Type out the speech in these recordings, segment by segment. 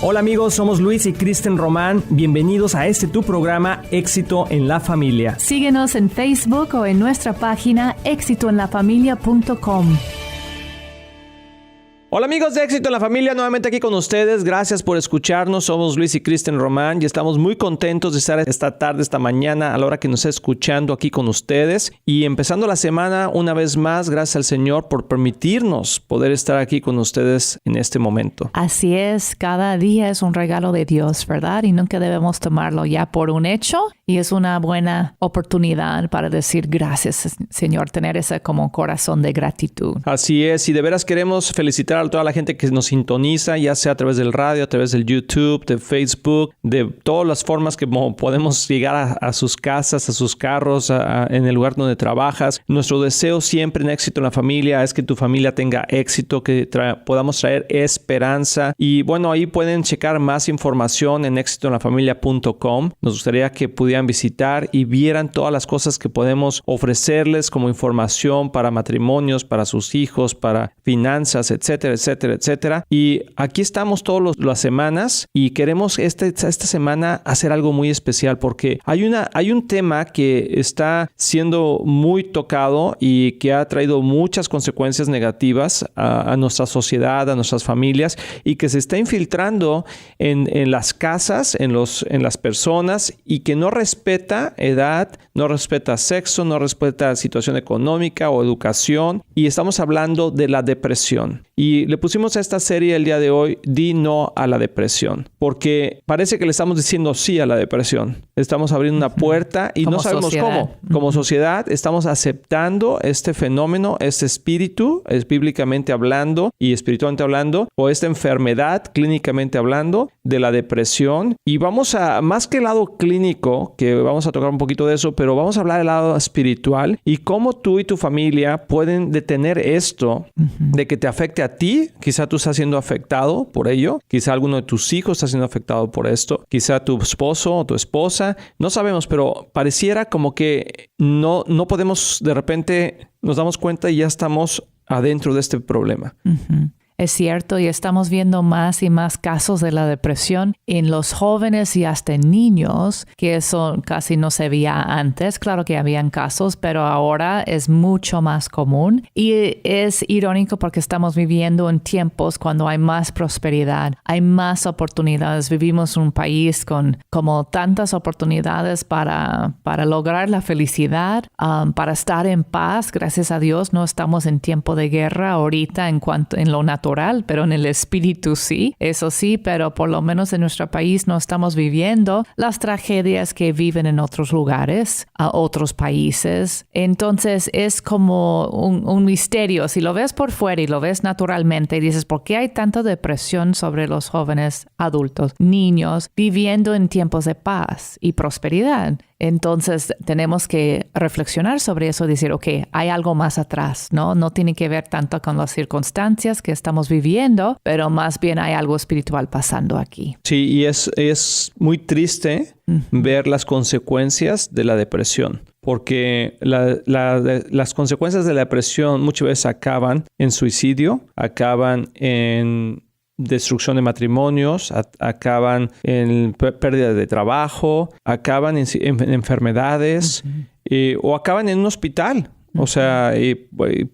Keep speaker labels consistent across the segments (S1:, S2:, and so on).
S1: Hola amigos, somos Luis y Kristen Román. Bienvenidos a tu programa Éxito en la Familia.
S2: Síguenos en Facebook o en nuestra página exitoenlafamilia.com.
S1: Hola amigos de Éxito en la Familia, nuevamente aquí con ustedes. Gracias por escucharnos. Somos Luis y Kristen Román y estamos muy contentos de estar esta tarde, esta mañana, a la hora que nos está escuchando aquí con ustedes. Y empezando la semana una vez más, gracias al Señor por permitirnos poder estar aquí con ustedes en este momento.
S2: Así es, cada día es un regalo de Dios, ¿verdad? Y nunca debemos tomarlo ya por un hecho. Y es una buena oportunidad para decir gracias, Señor, tener ese como corazón de gratitud.
S1: Así es, y de veras queremos felicitar a toda la gente que nos sintoniza, ya sea a través del radio, a través del YouTube, de Facebook, de todas las formas que podemos llegar a sus casas, a sus carros, en el lugar donde trabajas. Nuestro deseo siempre en Éxito en la Familia es que tu familia tenga éxito, que podamos traer esperanza. Y bueno, ahí pueden checar más información en exitoenlafamilia.com. Nos gustaría que pudieran visitar y vieran todas las cosas que podemos ofrecerles como información para matrimonios, para sus hijos, para finanzas, etcétera, etcétera, etcétera. Y aquí estamos todas las semanas y queremos esta semana hacer algo muy especial porque hay un tema que está siendo muy tocado y que ha traído muchas consecuencias negativas a nuestra sociedad, a nuestras familias y que se está infiltrando en las casas, en las personas y que no respeta edad, no respeta sexo, no respeta situación económica o educación. Y estamos hablando de la depresión. Y le pusimos a esta serie el día de hoy, Di no a la depresión. Porque parece que le estamos diciendo sí a la depresión. Estamos abriendo una puerta y no sabemos cómo. Como sociedad estamos aceptando este fenómeno, este espíritu, es bíblicamente hablando y espiritualmente hablando, o esta enfermedad, clínicamente hablando, de la depresión. Y vamos a, más que el lado clínico, que vamos a tocar un poquito de eso, pero vamos a hablar del lado espiritual y cómo tú y tu familia pueden detener esto de que te afecte a ti. Quizá tú estás siendo afectado por ello. Quizá alguno de tus hijos está siendo afectado por esto. Quizá tu esposo o tu esposa. No sabemos, pero pareciera como que no podemos, de repente nos damos cuenta y ya estamos adentro de este problema.
S2: Es cierto, y estamos viendo más y más casos de la depresión en los jóvenes y hasta en niños, que eso casi no se veía antes. Claro que habían casos, pero ahora es mucho más común. Y es irónico porque estamos viviendo en tiempos cuando hay más prosperidad, hay más oportunidades. Vivimos en un país con como tantas oportunidades para lograr la felicidad, para estar en paz. Gracias a Dios no estamos en tiempo de guerra ahorita en lo natural, pero en el espíritu sí, eso sí, pero por lo menos en nuestro país no estamos viviendo las tragedias que viven en otros lugares, a otros países. Entonces es como un misterio. Si lo ves por fuera y lo ves naturalmente y dices, ¿por qué hay tanta depresión sobre los jóvenes adultos, niños, viviendo en tiempos de paz y prosperidad? Entonces tenemos que reflexionar sobre eso y decir, ok, hay algo más atrás, ¿no? No tiene que ver tanto con las circunstancias que estamos viviendo, pero más bien hay algo espiritual pasando aquí.
S1: Sí, y es muy triste ver las consecuencias de la depresión. Porque las consecuencias de la depresión muchas veces acaban en suicidio, acaban en destrucción de matrimonios, acaban en pérdida de trabajo, acaban en enfermedades o acaban en un hospital. O sea,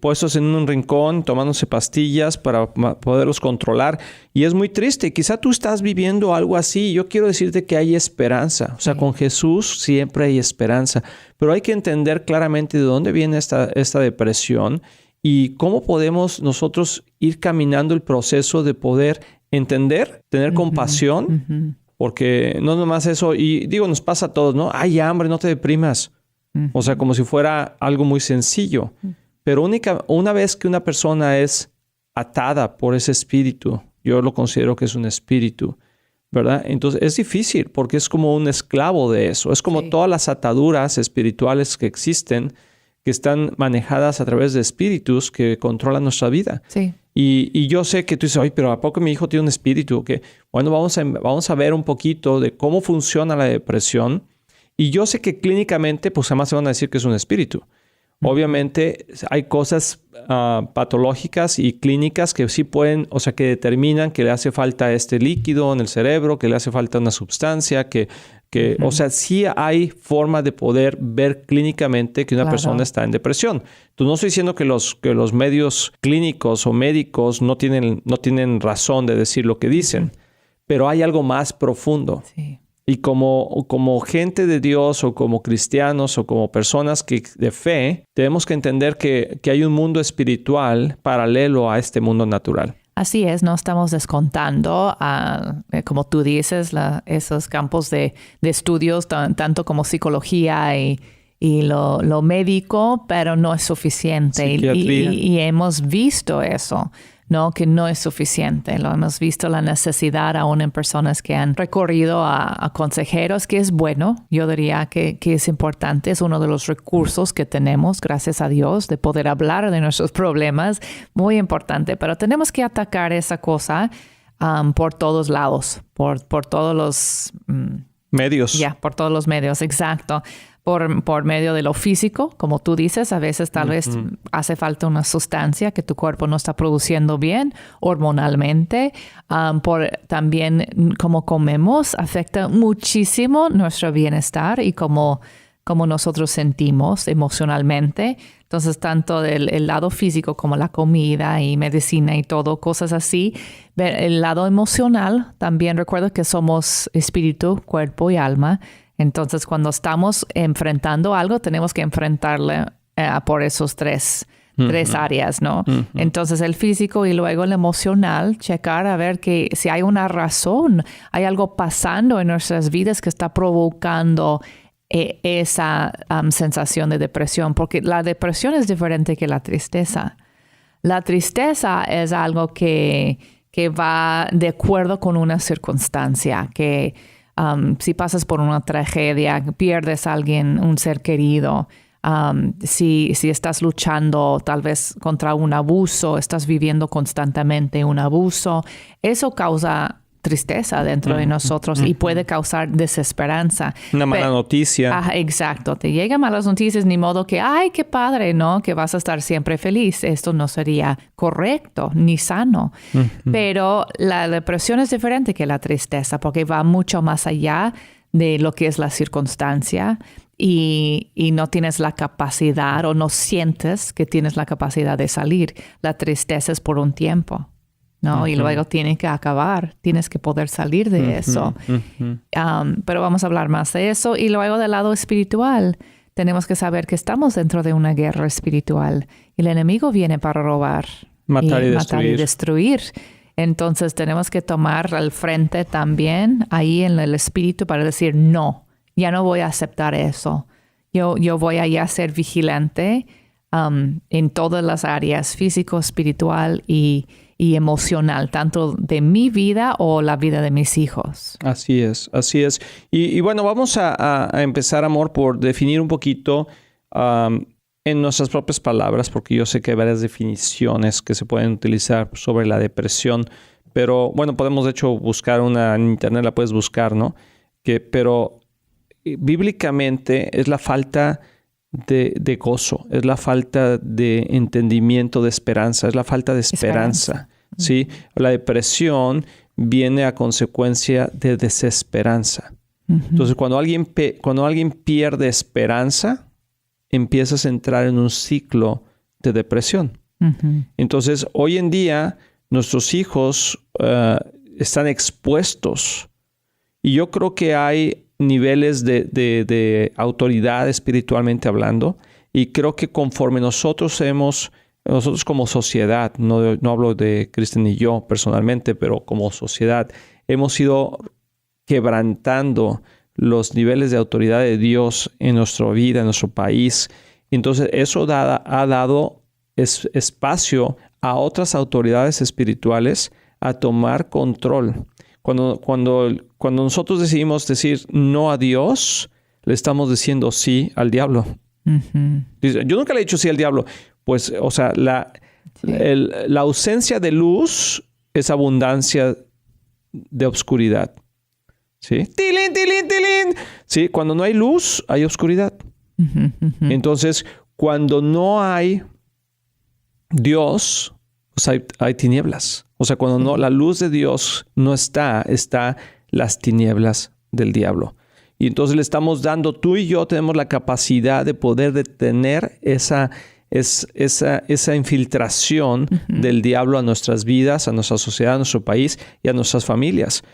S1: puestos en un rincón, tomándose pastillas para poderlos controlar. Y es muy triste. Quizá tú estás viviendo algo así. Yo quiero decirte que hay esperanza. O sea, con Jesús siempre hay esperanza. Pero hay que entender claramente de dónde viene esta depresión y cómo podemos nosotros ir caminando el proceso de poder entender, tener compasión. Porque no nomás eso. Y digo, nos pasa a todos, ¿no? Hay hambre, no te deprimas. O sea, como si fuera algo muy sencillo. Pero una vez que una persona es atada por ese espíritu, yo lo considero que es un espíritu, ¿verdad? Entonces es difícil porque es como un esclavo de eso. Es como todas las ataduras espirituales que existen, que están manejadas a través de espíritus que controlan nuestra vida.
S2: Sí.
S1: Y yo sé que tú dices, oye, pero ¿a poco mi hijo tiene un espíritu? Que bueno, vamos a ver un poquito de cómo funciona la depresión. Y yo sé que clínicamente, pues jamás se van a decir que es un espíritu. Obviamente hay cosas patológicas y clínicas que sí pueden, o sea, que determinan que le hace falta este líquido en el cerebro, que le hace falta una sustancia, o sea, sí hay forma de poder ver clínicamente que una persona está en depresión. Entonces, no estoy diciendo que los medios clínicos o médicos no tienen razón de decir lo que dicen, pero hay algo más profundo.
S2: Sí.
S1: Y como gente de Dios o como cristianos o como personas de fe, tenemos que entender que hay un mundo espiritual paralelo a este mundo natural.
S2: Así es, no estamos descontando, como tú dices, esos campos de estudios, tanto como psicología y lo médico, pero no es suficiente. Y hemos visto eso, ¿no? Que no es suficiente. Lo hemos visto la necesidad aún en personas que han recorrido a consejeros, que es bueno. Yo diría que es importante. Es uno de los recursos que tenemos, gracias a Dios, de poder hablar de nuestros problemas. Muy importante. Pero tenemos que atacar esa cosa por todos lados, por todos los
S1: medios.
S2: Por todos los medios, exacto. Por medio de lo físico, como tú dices, a veces tal vez hace falta una sustancia que tu cuerpo no está produciendo bien hormonalmente. También como comemos afecta muchísimo nuestro bienestar y como nosotros sentimos emocionalmente. Entonces, tanto el lado físico como la comida y medicina y todo, cosas así. El lado emocional, también recuerdo que somos espíritu, cuerpo y alma. Entonces, cuando estamos enfrentando algo, tenemos que enfrentarle por esos tres áreas, ¿no? Entonces, el físico y luego el emocional, checar a ver que si hay una razón, hay algo pasando en nuestras vidas que está provocando esa sensación de depresión, porque la depresión es diferente que la tristeza. La tristeza es algo que va de acuerdo con una circunstancia, que si pasas por una tragedia, pierdes a alguien, un ser querido, si estás luchando tal vez contra un abuso, estás viviendo constantemente un abuso, eso causa tristeza dentro de nosotros y puede causar desesperanza.
S1: Una mala noticia.
S2: Exacto. Te llegan malas noticias, ni modo que, ay, qué padre, ¿no? Que vas a estar siempre feliz. Esto no sería correcto ni sano. Pero la depresión es diferente que la tristeza porque va mucho más allá de lo que es la circunstancia y no tienes la capacidad o no sientes que tienes la capacidad de salir. La tristeza es por un tiempo, ¿no? Y luego tiene que acabar, tienes que poder salir de eso. Pero vamos a hablar más de eso. Y luego del lado espiritual, tenemos que saber que estamos dentro de una guerra espiritual. Y el enemigo viene para robar, matar y destruir. Entonces tenemos que tomar al frente también ahí en el espíritu para decir, no, ya no voy a aceptar eso. Yo voy a ya ser vigilante en todas las áreas, físico, espiritual y emocional, tanto de mi vida o la vida de mis hijos.
S1: Así es, así es. Y bueno, vamos a empezar, amor, por definir un poquito en nuestras propias palabras, porque yo sé que hay varias definiciones que se pueden utilizar sobre la depresión, pero bueno, podemos de hecho buscar una en internet, la puedes buscar, ¿no? Pero bíblicamente es la falta de gozo, es la falta de entendimiento, de esperanza, es la falta de esperanza. ¿Sí? La depresión viene a consecuencia de desesperanza. Entonces, cuando alguien pierde esperanza, empiezas a entrar en un ciclo de depresión. Entonces, hoy en día, nuestros hijos están expuestos. Y yo creo que hay niveles de autoridad espiritualmente hablando. Y creo que conforme nosotros como sociedad, no hablo de Cristian y yo personalmente, pero como sociedad, hemos ido quebrantando los niveles de autoridad de Dios en nuestra vida, en nuestro país. Entonces, eso ha dado espacio a otras autoridades espirituales a tomar control. Cuando nosotros decidimos decir no a Dios, le estamos diciendo sí al diablo. Yo nunca le he dicho sí al diablo. Pues, o sea, la ausencia de luz es abundancia de obscuridad. ¿Sí? ¡Tilín, tilín, tilín! Sí, cuando no hay luz, hay obscuridad. Entonces, cuando no hay Dios, pues hay tinieblas. O sea, cuando no, la luz de Dios no está las tinieblas del diablo. Y entonces le estamos dando, tú y yo tenemos la capacidad de poder detener esa infiltración del diablo a nuestras vidas, a nuestra sociedad, a nuestro país y a nuestras familias.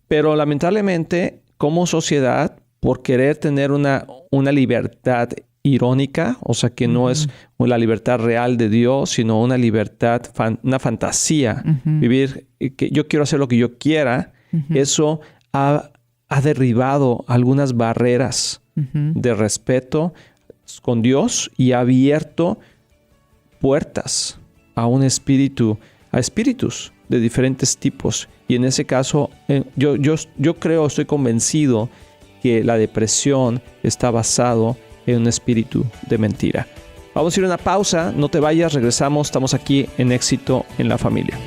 S1: Pero lamentablemente, como sociedad, por querer tener una libertad irónica, o sea, que no es la libertad real de Dios, sino una libertad, una fantasía, vivir, que yo quiero hacer lo que yo quiera, eso ha derribado algunas barreras de respeto con Dios y ha abierto puertas a espíritus de diferentes tipos. Y en ese caso, yo creo, estoy convencido que la depresión está basado en un espíritu de mentira. Vamos a ir a una pausa, no te vayas, regresamos, estamos aquí en Éxito en la Familia.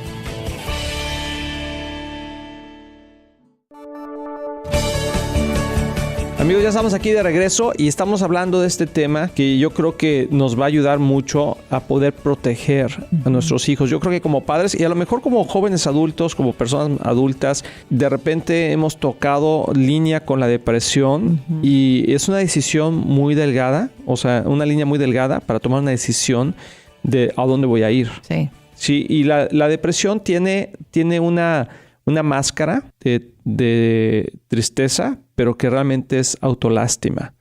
S1: Amigos, ya estamos aquí de regreso y estamos hablando de este tema que yo creo que nos va a ayudar mucho a poder proteger a nuestros hijos. Yo creo que como padres y a lo mejor como jóvenes adultos, como personas adultas, de repente hemos tocado línea con la depresión y es una decisión muy delgada, o sea, una línea muy delgada para tomar una decisión de a dónde voy a ir. Sí. Sí, y la depresión tiene una máscara de tristeza, pero que realmente es autolástima.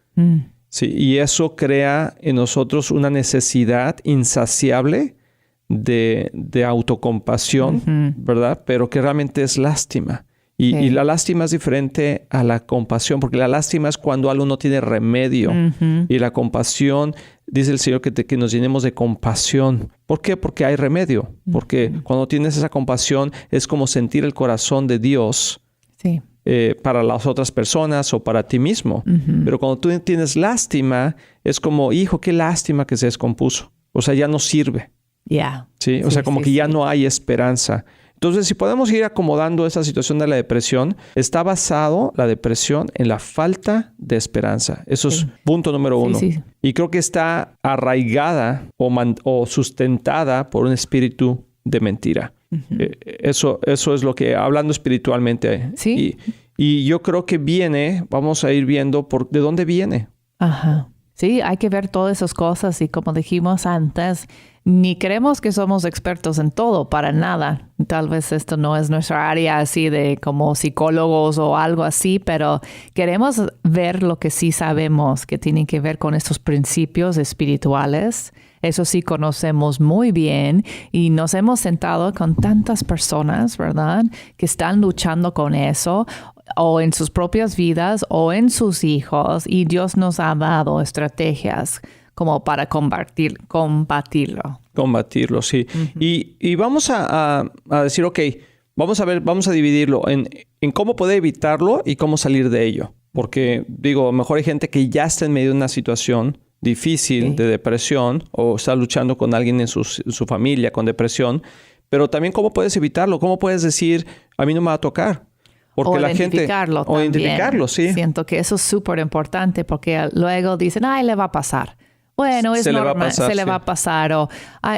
S1: Sí, y eso crea en nosotros una necesidad insaciable de autocompasión, ¿verdad? Pero que realmente es lástima. Y la lástima es diferente a la compasión, porque la lástima es cuando algo no tiene remedio. Y la compasión, dice el Señor, que nos llenemos de compasión. ¿Por qué? Porque hay remedio. Porque cuando tienes esa compasión es como sentir el corazón de Dios para las otras personas o para ti mismo. Pero cuando tú tienes lástima, es como, hijo, qué lástima que se descompuso. O sea, ya no sirve. ¿Sí? O sea, como que ya no hay esperanza. Entonces, si podemos ir acomodando esa situación de la depresión, está basado la depresión en la falta de esperanza. Eso es punto número uno. Y creo que está arraigada o sustentada por un espíritu de mentira. Eso es lo que, hablando espiritualmente. Y yo creo que vamos a ir viendo de dónde viene.
S2: Sí, hay que ver todas esas cosas y como dijimos antes, ni creemos que somos expertos en todo, para nada. Tal vez esto no es nuestra área así de como psicólogos o algo así, pero queremos ver lo que sí sabemos que tienen que ver con estos principios espirituales. Eso sí conocemos muy bien y nos hemos sentado con tantas personas, ¿verdad?, que están luchando con eso o en sus propias vidas o en sus hijos, y Dios nos ha dado estrategias como para combatirlo. Combatirlo,
S1: sí. Y vamos a decir, ok, vamos a dividirlo en cómo poder evitarlo y cómo salir de ello. Porque, digo, mejor hay gente que ya está en medio de una situación difícil de depresión o está luchando con alguien en su familia con depresión, pero también cómo puedes evitarlo, cómo puedes decir, a mí no me va a tocar. Porque
S2: la gente, o identificarlo,
S1: sí.
S2: Siento que eso es súper importante porque luego dicen, le va a pasar. Bueno, es normal, se le va a pasar. O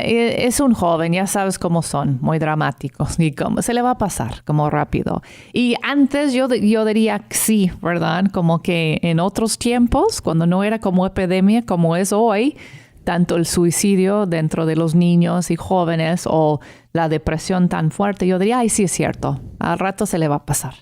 S2: es un joven, ya sabes cómo son, muy dramáticos. Y como se le va a pasar, como rápido. Y antes yo diría sí, ¿verdad? Como que en otros tiempos, cuando no era como epidemia como es hoy, tanto el suicidio dentro de los niños y jóvenes o la depresión tan fuerte, yo diría, sí es cierto, al rato se le va a pasar.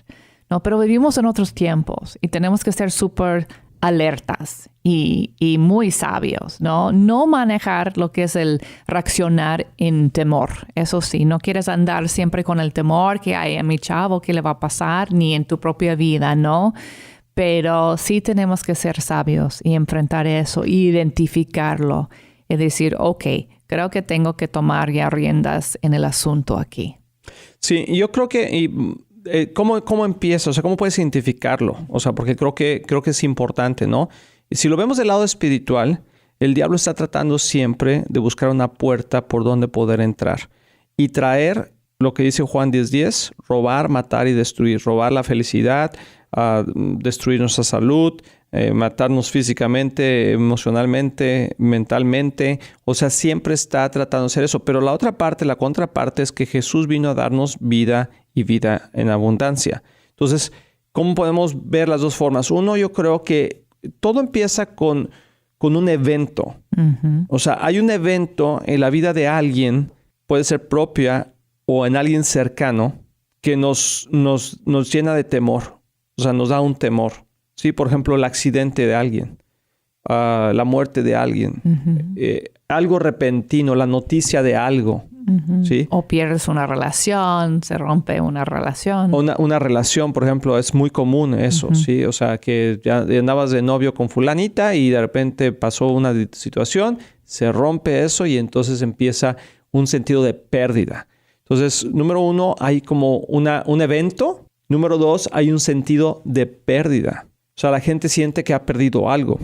S2: No, pero vivimos en otros tiempos y tenemos que ser súper alertas y muy sabios, ¿no? No manejar lo que es el reaccionar en temor. Eso sí, no quieres andar siempre con el temor que hay a mi chavo, ¿qué le va a pasar? Ni en tu propia vida, ¿no? Pero sí tenemos que ser sabios y enfrentar eso, e identificarlo y decir, ok, creo que tengo que tomar ya riendas en el asunto aquí.
S1: Sí, yo creo que ¿cómo empieza? O sea, ¿cómo puedes identificarlo? O sea, porque creo que es importante, ¿no? Y si lo vemos del lado espiritual, el diablo está tratando siempre de buscar una puerta por donde poder entrar y traer lo que dice Juan 10:10, robar, matar y destruir. Robar la felicidad, destruir nuestra salud, matarnos físicamente, emocionalmente, mentalmente. O sea, siempre está tratando de hacer eso. Pero la otra parte, la contraparte, es que Jesús vino a darnos vida y vida en abundancia. Entonces, ¿cómo podemos ver las dos formas? Uno, yo creo que todo empieza con un evento. Uh-huh. O sea, hay un evento en la vida de alguien, puede ser propia o en alguien cercano, que nos llena de temor. O sea, nos da un temor. ¿Sí? Por ejemplo, el accidente de alguien, la muerte de alguien, uh-huh. Algo repentino, la noticia de algo.
S2: Uh-huh.
S1: ¿Sí?
S2: O pierdes una relación, se rompe una relación.
S1: Una relación, por ejemplo, es muy común eso, uh-huh. ¿Sí? O sea, que ya andabas de novio con fulanita y de repente pasó una situación, se rompe eso y entonces empieza un sentido de pérdida. Entonces, número uno, hay como un evento. Número dos, hay un sentido de pérdida. O sea, la gente siente que ha perdido algo.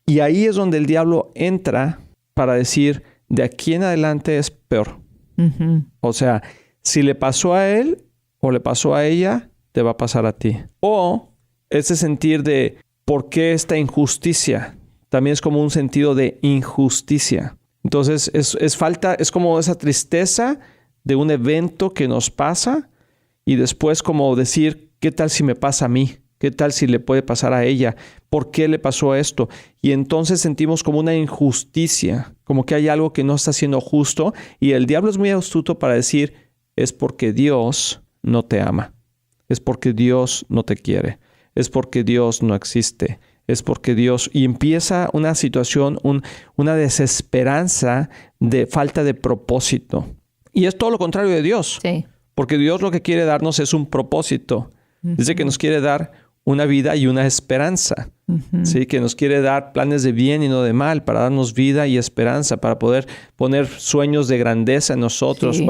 S1: Y ahí es donde el diablo entra para decir, de aquí en adelante es peor. Uh-huh. O sea, si le pasó a él o le pasó a ella, te va a pasar a ti. O ese sentir de, ¿por qué esta injusticia? También es como un sentido de injusticia. Entonces, es como esa tristeza de un evento que nos pasa y después como decir, ¿qué tal si me pasa a mí? ¿Qué tal si le puede pasar a ella? ¿Por qué le pasó esto? Y entonces sentimos como una injusticia, como que hay algo que no está siendo justo. Y el diablo es muy astuto para decir, es porque Dios no te ama. Es porque Dios no te quiere. Es porque Dios no existe. Es porque Dios... Y empieza una situación, una desesperanza de falta de propósito. Y es todo lo contrario de Dios.
S2: Sí.
S1: Porque Dios lo que quiere darnos es un propósito. Uh-huh. Dice que nos quiere dar una vida y una esperanza. Uh-huh. ¿Sí? Que nos quiere dar planes de bien y no de mal, para darnos vida y esperanza, para poder poner sueños de grandeza en nosotros, sí.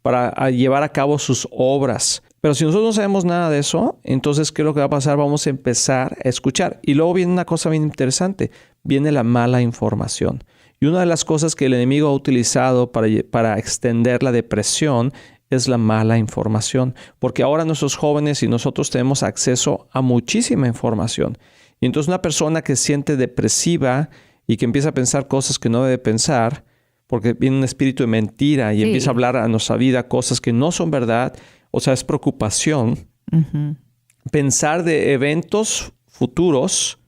S1: para llevar a cabo sus obras. Pero si nosotros no sabemos nada de eso, entonces, ¿qué es lo que va a pasar? Vamos a empezar a escuchar. Y luego viene una cosa bien interesante. Viene la mala información. Y una de las cosas que el enemigo ha utilizado para extender la depresión es la mala información, porque ahora nuestros jóvenes y nosotros tenemos acceso a muchísima información. Y entonces una persona que se siente depresiva y que empieza a pensar cosas que no debe pensar, porque viene un espíritu de mentira y sí. Empieza a hablar a nuestra vida cosas que no son verdad, o sea, es preocupación. Uh-huh. Pensar de eventos futuros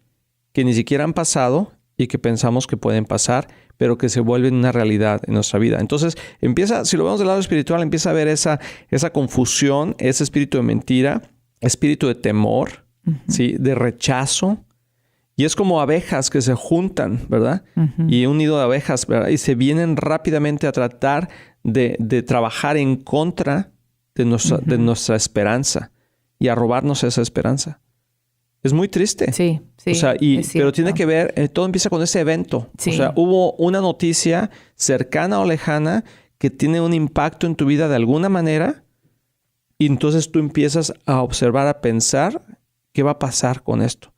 S1: que ni siquiera han pasado y que pensamos que pueden pasar, pero que se vuelven una realidad en nuestra vida. Entonces, si lo vemos del lado espiritual, empieza a ver esa confusión, ese espíritu de mentira, espíritu de temor, uh-huh. ¿Sí? De rechazo. Y es como abejas que se juntan, ¿verdad? Uh-huh. Y un nido de abejas, ¿verdad? Y se vienen rápidamente a tratar de trabajar en contra de nuestra esperanza y a robarnos esa esperanza. Es muy triste.
S2: Sí, sí.
S1: O sea, pero tiene que ver, todo empieza con ese evento.
S2: Sí.
S1: O sea, hubo una noticia cercana o lejana que tiene un impacto en tu vida de alguna manera y entonces tú empiezas a observar, a pensar qué va a pasar con esto.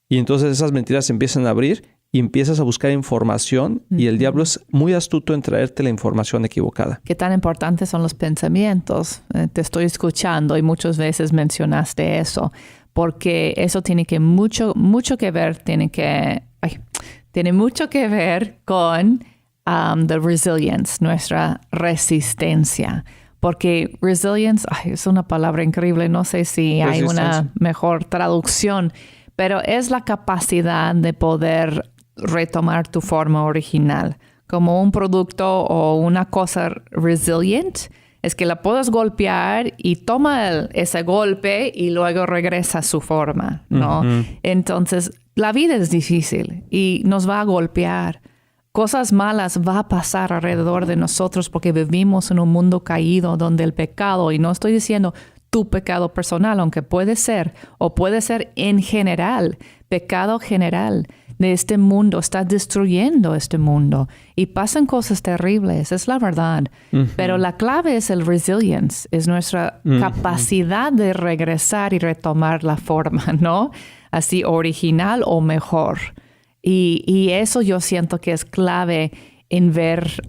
S1: Y entonces esas mentiras se empiezan a abrir y empiezas a buscar información y el diablo es muy astuto en traerte la información equivocada.
S2: ¿Qué tan importantes son los pensamientos? Te estoy escuchando y muchas veces mencionaste eso. Porque eso tiene mucho que ver, tiene mucho que ver con the resilience, nuestra resistencia. Porque resilience es una palabra increíble, no sé si hay una mejor traducción, pero es la capacidad de poder retomar tu forma original. Como un producto o una cosa resilient, es que la puedes golpear y toma ese golpe y luego regresa a su forma, ¿no? Uh-huh. Entonces, la vida es difícil y nos va a golpear. Cosas malas va a pasar alrededor de nosotros porque vivimos en un mundo caído donde el pecado, y no estoy diciendo tu pecado personal, aunque puede ser, o puede ser en general, pecado general de este mundo, está destruyendo este mundo y pasan cosas terribles, es la verdad. Uh-huh. Pero la clave es el resilience, es nuestra uh-huh. capacidad de regresar y retomar la forma, ¿no? Así original o mejor. Y eso yo siento que es clave en ver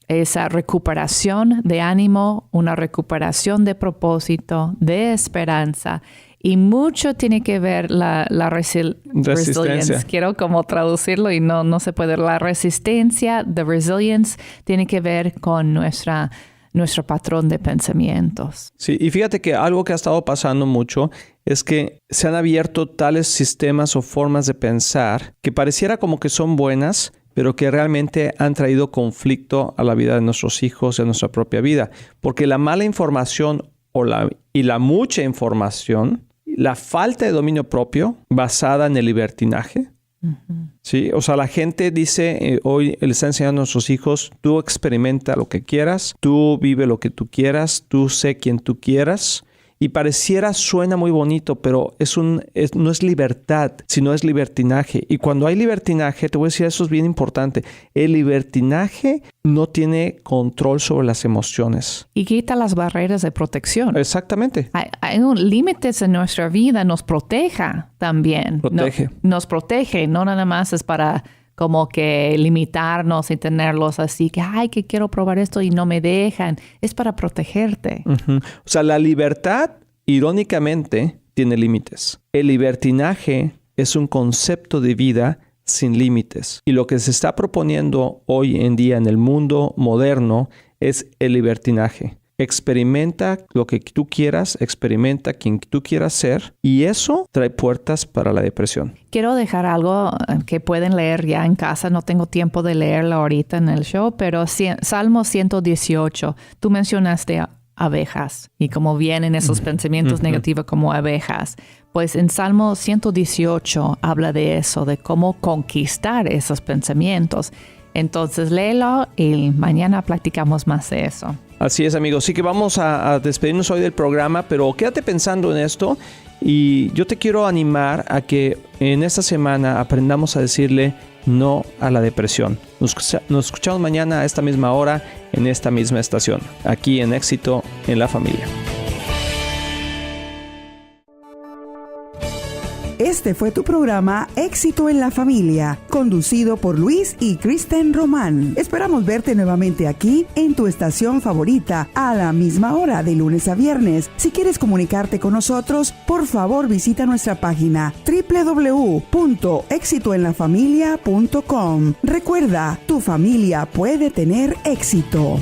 S2: esa recuperación de ánimo, una recuperación de propósito, de esperanza Y mucho tiene que ver la resilience. Quiero como traducirlo y no se puede. La resistencia, the resilience, tiene que ver con nuestro patrón de pensamientos.
S1: Sí, y fíjate que algo que ha estado pasando mucho es que se han abierto tales sistemas o formas de pensar que pareciera como que son buenas, pero que realmente han traído conflicto a la vida de nuestros hijos y a nuestra propia vida. Porque la mala información y la mucha información, la falta de dominio propio basada en el libertinaje, sí, o sea, la gente dice, hoy le está enseñando a nuestros hijos, tú experimenta lo que quieras, tú vive lo que tú quieras, tú sé quien tú quieras. Y suena muy bonito, pero no es libertad, sino es libertinaje. Y cuando hay libertinaje, te voy a decir, eso es bien importante. El libertinaje no tiene control sobre las emociones.
S2: Y quita las barreras de protección.
S1: Exactamente.
S2: Hay límites en nuestra vida, nos proteja también. Nos protege, no nada más es para como que limitarnos y tenerlos así, que quiero probar esto y no me dejan. Es para protegerte.
S1: Uh-huh. O sea, la libertad, irónicamente, tiene límites. El libertinaje es un concepto de vida sin límites. Y lo que se está proponiendo hoy en día en el mundo moderno es el libertinaje. Experimenta lo que tú quieras, experimenta quien tú quieras ser, y eso trae puertas para la depresión.
S2: Quiero dejar algo que pueden leer ya en casa. No tengo tiempo de leerlo ahorita en el show, pero Salmo 118. Tú mencionaste abejas y cómo vienen esos pensamientos negativos como abejas. Pues en Salmo 118 habla de eso, de cómo conquistar esos pensamientos. Entonces léelo y mañana platicamos más de eso.
S1: Así es, amigos. Sí que vamos a despedirnos hoy del programa, pero quédate pensando en esto y yo te quiero animar a que en esta semana aprendamos a decirle no a la depresión. Nos escuchamos mañana a esta misma hora, en esta misma estación, aquí en Éxito en la Familia.
S3: Este fue tu programa Éxito en la Familia, conducido por Luis y Kristen Román. Esperamos verte nuevamente aquí en tu estación favorita a la misma hora de lunes a viernes. Si quieres comunicarte con nosotros, por favor visita nuestra página www.exitoenlafamilia.com. Recuerda, tu familia puede tener éxito.